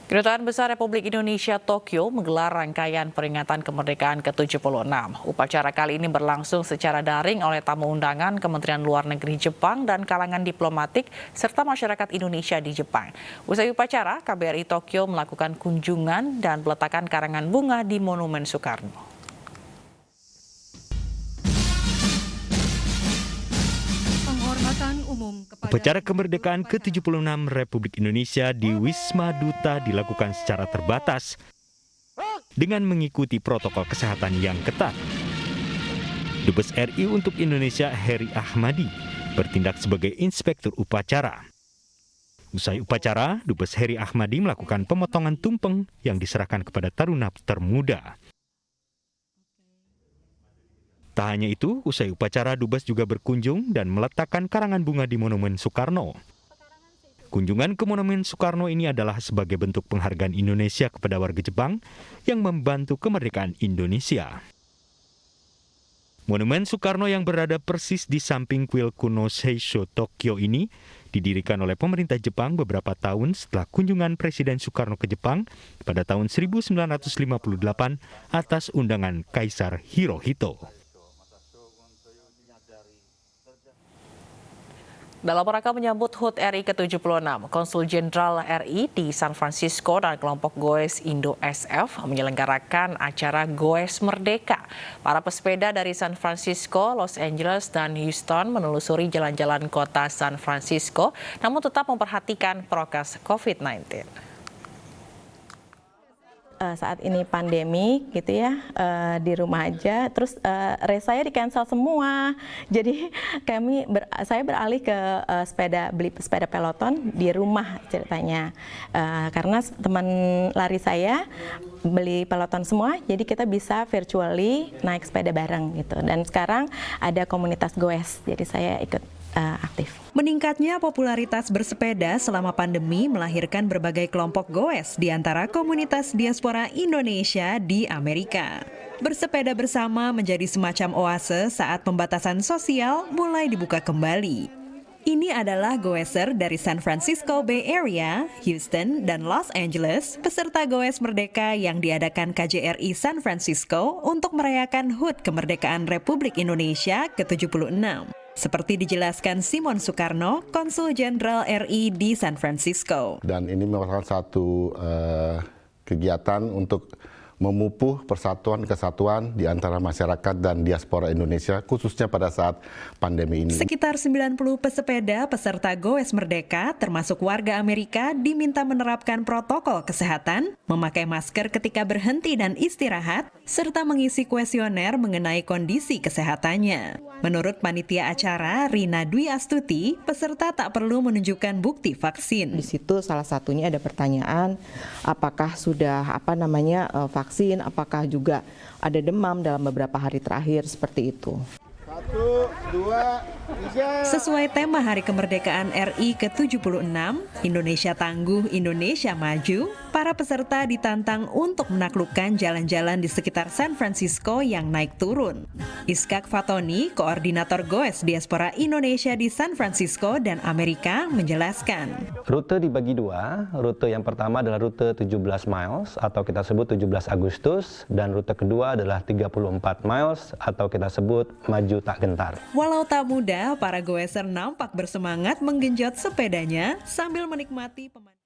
Kedutaan Besar Republik Indonesia Tokyo menggelar rangkaian peringatan kemerdekaan ke-76. Upacara kali ini berlangsung secara daring oleh tamu undangan Kementerian Luar Negeri Jepang dan kalangan diplomatik serta masyarakat Indonesia di Jepang. Usai upacara, KBRI Tokyo melakukan kunjungan dan peletakan karangan bunga di Monumen Soekarno. Upacara kemerdekaan ke-76 Republik Indonesia di Wisma Duta dilakukan secara terbatas dengan mengikuti protokol kesehatan yang ketat. Dubes RI untuk Indonesia Heri Ahmadi bertindak sebagai inspektur upacara. Usai upacara, Dubes Heri Ahmadi melakukan pemotongan tumpeng yang diserahkan kepada taruna termuda. Tak hanya itu, usai upacara Dubes juga berkunjung dan meletakkan karangan bunga di Monumen Soekarno. Kunjungan ke Monumen Soekarno ini adalah sebagai bentuk penghargaan Indonesia kepada warga Jepang yang membantu kemerdekaan Indonesia. Monumen Soekarno yang berada persis di samping kuil kuno Seisho Tokyo ini didirikan oleh pemerintah Jepang beberapa tahun setelah kunjungan Presiden Soekarno ke Jepang pada tahun 1958 atas undangan Kaisar Hirohito. Dalam rangka menyambut HUT RI ke-76, Konsul Jenderal RI di San Francisco dan kelompok Goes Indo SF menyelenggarakan acara Goes Merdeka. Para pesepeda dari San Francisco, Los Angeles, dan Houston menelusuri jalan-jalan kota San Francisco, namun tetap memperhatikan prokes COVID-19. Saat ini pandemi gitu ya, di rumah aja, terus race saya di cancel semua, jadi saya beralih ke beli sepeda peloton di rumah ceritanya, karena teman lari saya beli peloton semua, jadi kita bisa virtually naik sepeda bareng gitu, dan sekarang ada komunitas goes, jadi saya ikut aktif. Meningkatnya popularitas bersepeda selama pandemi melahirkan berbagai kelompok goes di antara komunitas diaspora Indonesia di Amerika. Bersepeda bersama menjadi semacam oase saat pembatasan sosial mulai dibuka kembali. Ini adalah goeser dari San Francisco Bay Area, Houston, dan Los Angeles, peserta Goes Merdeka yang diadakan KJRI San Francisco untuk merayakan HUT Kemerdekaan Republik Indonesia ke-76. Seperti dijelaskan Simon Soekarno, Konsul Jenderal RI di San Francisco. Dan ini merupakan satu kegiatan untuk memupuk persatuan kesatuan di antara masyarakat dan diaspora Indonesia, khususnya pada saat pandemi ini. Sekitar 90 pesepeda peserta Goes Merdeka, termasuk warga Amerika, diminta menerapkan protokol kesehatan, memakai masker ketika berhenti dan istirahat, serta mengisi kuesioner mengenai kondisi kesehatannya. Menurut panitia acara, Rina Dwi Astuti, peserta tak perlu menunjukkan bukti vaksin. Di situ salah satunya ada pertanyaan, apakah sudah vaksin, apakah juga ada demam dalam beberapa hari terakhir, seperti itu. 1, 2, 3. Sesuai tema Hari Kemerdekaan RI ke-76, Indonesia Tangguh, Indonesia Maju, para peserta ditantang untuk menaklukkan jalan-jalan di sekitar San Francisco yang naik turun. Iskak Fatoni, koordinator Goes Diaspora Indonesia di San Francisco dan Amerika, menjelaskan. Rute dibagi dua, rute yang pertama adalah rute 17 miles atau kita sebut 17 Agustus, dan rute kedua adalah 34 miles atau kita sebut Maju Tak Gentar. Walau tak mudah, para goeser nampak bersemangat menggenjot sepedanya sambil menikmati pemandangan.